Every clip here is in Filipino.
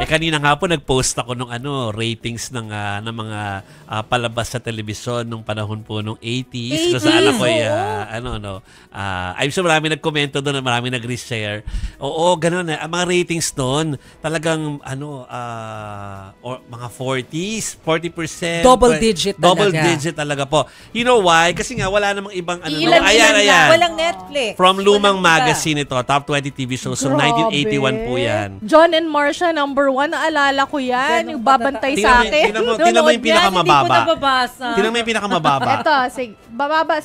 Kanina nga po nag-post ako ng ratings ng mga palabas sa telebisyon nung panahon po nung 80s. Kung saan ako I'm sure marami nagkomento doon, marami nag-reshare. Oo, ganoon ang mga ratings doon, talagang mga 40s, 40%. Double digit talaga. Double digit talaga po. You know why? Kasi nga wala namang ibang ayan. Walang Netflix. From lumang magazine ito, top 20 TV shows. So 1981 po yan. John and Marcia, number 1. Naalala ko yan. Yung babantay sa akin. Tingnan mo yung pinakamababa. Hindi ko nababasa. Tingnan mo yung pinakamababa. Ito, bababa.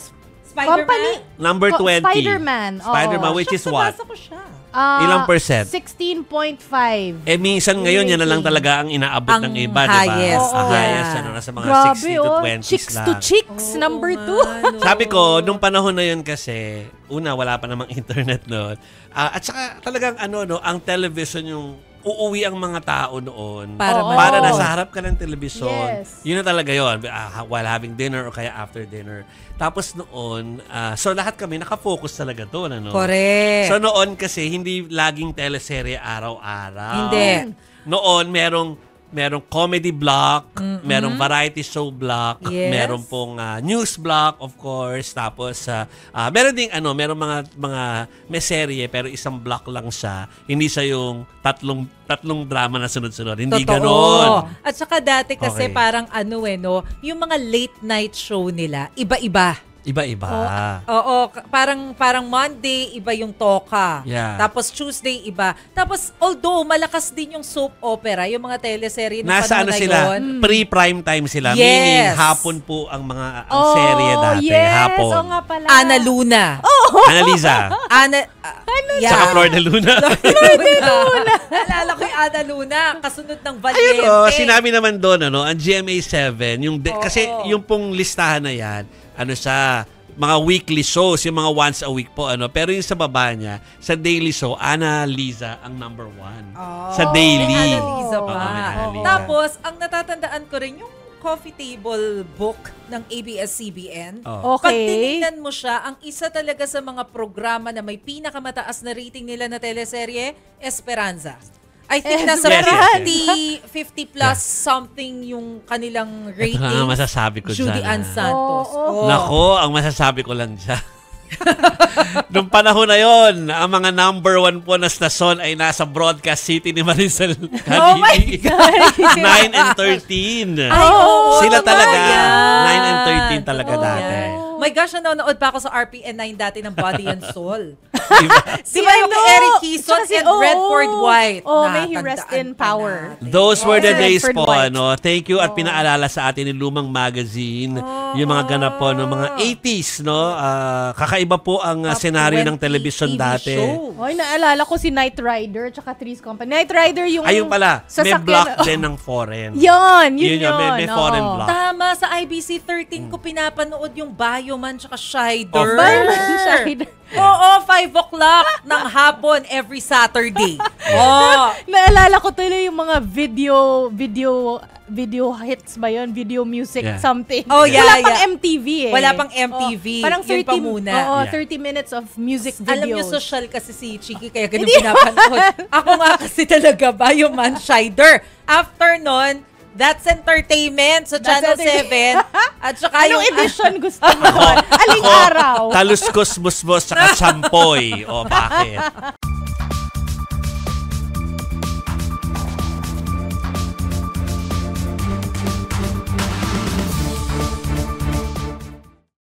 Spider-Man? Number 20. Spider-Man. Spider-Man, which is what? Nabasa ko siya. Ilang percent? 16.5. Minsan ngayon, yan na lang talaga ang inaabot ng iba, di ba? Highest. Ang highest. Nasa mga Grabe, 60 to 20s lang. Chicks to chicks, number 2. Sabi ko, nung panahon na yun kasi, una, wala pa namang internet noon. At saka talagang ang television yung uuwi ang mga tao noon para nasa harap ka ng telebisyon. Yes. Yun na talaga yun. While having dinner or kaya after dinner. Tapos noon, so lahat kami nakafocus talaga doon. Correct. So noon kasi, hindi laging teleserye araw-araw. Hindi. Noon, merong comedy block, merong variety show block, meron pong news block, of course. Tapos, meron ding merong mga may serye, pero isang block lang siya. Hindi siya yung tatlong drama na sunod-sunod. Hindi ganon. At saka dati kasi parang yung mga late night show nila, iba-iba. Iba-iba. Oo, parang Monday, iba yung toka. Yeah. Tapos Tuesday, iba. Tapos, although malakas din yung soap opera, yung mga teleserye na nasa sila? Pre-prime time sila. Yes. Meaning, hapon po ang mga serye dati. Yes. Hapon. Oo nga pala. Ana Luna. Annalisa. Saka Florida Luna. Naalala ko yung Ana Luna. Kasunod ng Valiente. Sinabi naman doon, ang GMA7, kasi yung pong listahan na yan, mga weekly shows, yung mga once a week po, pero yung sa baba niya, sa daily show, Annalisa ang number 1. Sa daily. Annalisa pa. Tapos, ang natatandaan ko rin, yung coffee table book ng ABS-CBN. Pag tinignan mo siya, ang isa talaga sa mga programa na may pinakamataas na rating nila na teleserye, Esperanza. I think nasa 50 plus something yung kanilang rating. Ito nga masasabi ko Judy dyan. Ann Santos. Nako, ang masasabi ko lang dyan. Noong panahon na yon, ang mga number 1 po na stasyon ay nasa Broadcast City ni Maricel Oh my God! 9 and 13. Sila talaga. 9 and 13 talaga dati. My gosh, nanonood pa ako sa RPN 9 dati ng Body and Soul. Diba yung kay Eric Kison and Redford White. May he rest in power. Those were the days po. Thank you at pinaalala sa atin ng lumang magazine, yung mga ganap po ng mga 80s. Kakaiba po ang senaryo ng television dati. Oy, naalala ko si Knight Rider tsaka Three's Company. Knight Rider yung ayun pala, may block din ng foreign. Yun. May foreign block. Tama, sa IBC 13 ko pinapanood yung Bioman tsaka Shider. Oo, 5 o'clock ng hapon every Saturday. Naalala ko tuloy yung mga video hits ba yun? Video music something. Wala pang MTV eh. Wala pang MTV. Parang 30 muna. 30 minutes of music videos. Alam niyo, social kasi si Chiki, kaya ganun pinapanood. Ako nga kasi talaga, Bioman Shider. After nun, That's Entertainment sa Channel 7. At saka anong edition gusto mo? Aling araw? Taluskos, Busbos, saka Champoy. O, bakit?